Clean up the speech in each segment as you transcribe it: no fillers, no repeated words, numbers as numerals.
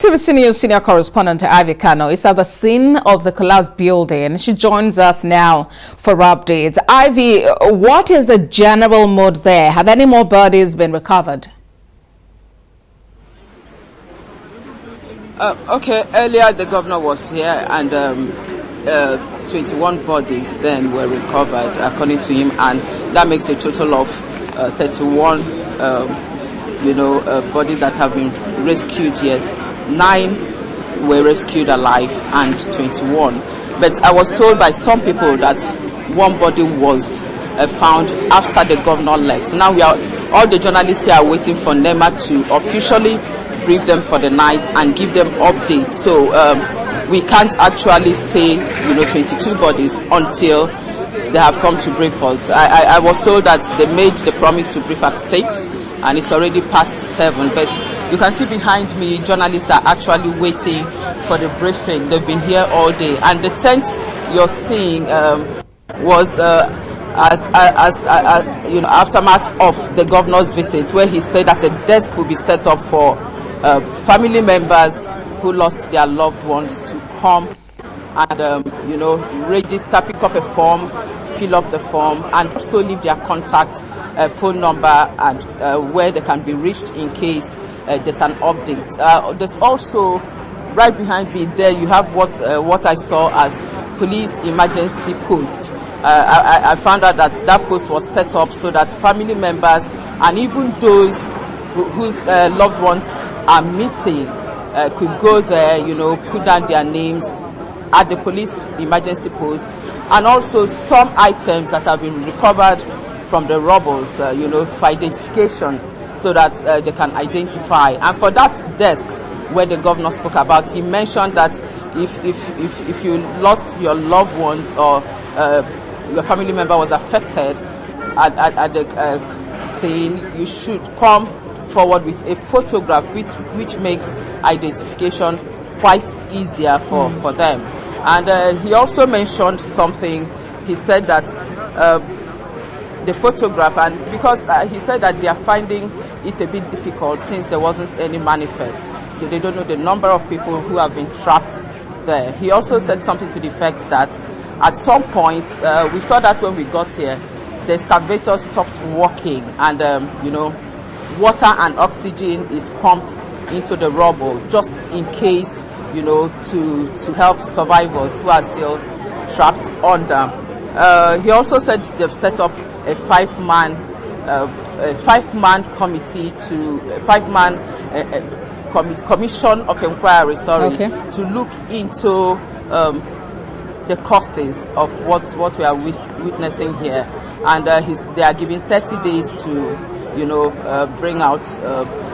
TVC News Senior Correspondent Kanu is at the scene of the collapsed building. She joins us now for updates. Ivy, what is the general mood there? Have any more bodies been recovered? Okay, earlier the governor was here and 21 bodies then were recovered according to him, and that makes a total of 31 bodies that have been rescued here. 9 were rescued alive and 21. But I was told by some people that one body was found after the governor left. So now all the journalists here are waiting for NEMA to officially brief them for the night and give them updates. So we can't actually say 22 bodies until they have come to brief us. I was told that they made the promise to brief at 6 and it's already past 7, but you can see behind me journalists are actually waiting for the briefing. They've been here all day, and the tent you're seeing was aftermath of the governor's visit, where he said that a desk will be set up for family members who lost their loved ones to come and register, pick up a form, fill up the form, and also leave their contact phone number and where they can be reached in case there's an update. There's also right behind me there you have what I saw as police emergency post. I found out that post was set up so that family members and even those whose loved ones are missing could go there, put down their names at the police emergency post, and also some items that have been recovered from the rubbles, for identification, so that they can identify. And for that desk where the governor spoke about, he mentioned that if you lost your loved ones or your family member was affected at the scene, you should come forward with a photograph which makes identification quite easier for them. And he also mentioned something. He said that the photograph, and because he said that they are finding it a bit difficult since there wasn't any manifest, so they don't know the number of people who have been trapped there. He also said something to the effect that at some point, we saw that when we got here, the excavators stopped working, and water and oxygen is pumped into the rubble just in case, to help survivors who are still trapped under. He also said they've set up a five-man committee commission of inquiry, to look into the causes of what we are witnessing here, and they are given 30 days to bring out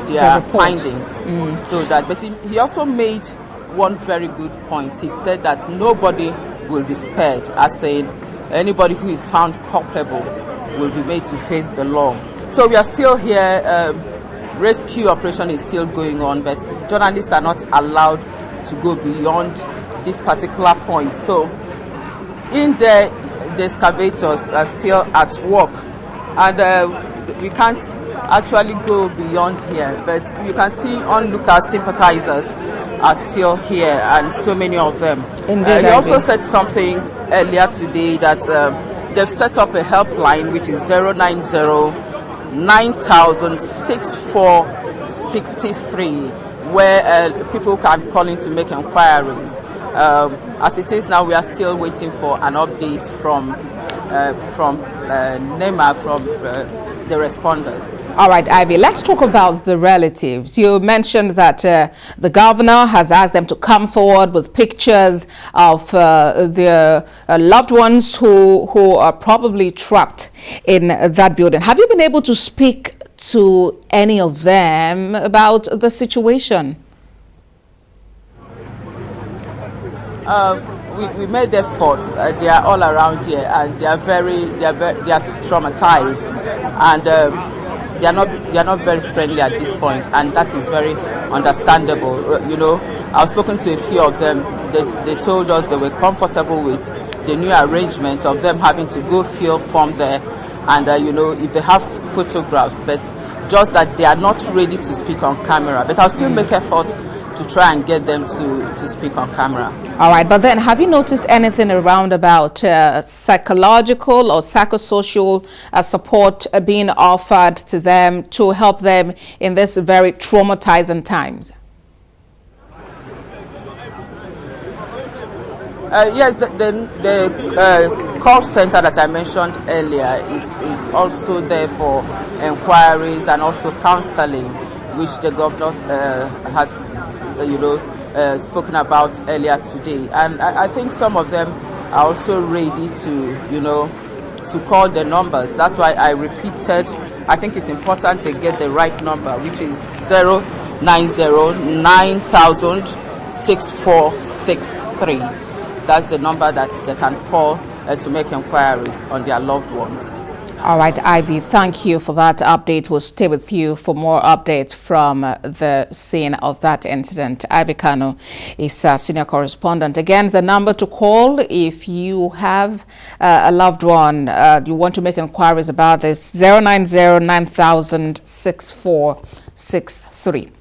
their findings. So that, but he also made one very good point. He said that nobody will be spared, as saying anybody who is found culpable will be made to face the law. So we are still here. Rescue operation is still going on, but journalists are not allowed to go beyond this particular point. So in the excavators are still at work, and we can't actually go beyond here, but you can see onlookers, sympathizers are still here, and so many of them. He also said something earlier today that they've set up a helpline which is 090-9000-6463, where people can call in to make inquiries. As it is now, we are still waiting for an update from NEMA, from the responders. All right, Ivy, let's talk about the relatives. You mentioned that the governor has asked them to come forward with pictures of their loved ones who are probably trapped in that building. Have you been able to speak to any of them about the situation? We made efforts. They are all around here, and they are traumatized, and they are not very friendly at this point, and that is very understandable. I've spoken to a few of them. They told us they were comfortable with the new arrangement of them having to go fill form there, and if they have photographs, but just that they are not ready to speak on camera. But I'll still make effort to try and get them to speak on camera. All right, but then have you noticed anything around about psychological or psychosocial support being offered to them to help them in this very traumatizing times? Yes, the call center that I mentioned earlier is also there for enquiries and also counseling, which the governor has, spoken about earlier today. And I think some of them are also ready to call the numbers. That's why I repeated, I think it's important to get the right number, which is 090-9000-6463. That's the number that they can call to make inquiries on their loved ones. All right, Ivy, thank you for that update. We'll stay with you for more updates from the scene of that incident. Ivy Kanu is a senior correspondent. Again, the number to call if you have a loved one, you want to make inquiries about this, 090-9000-6463.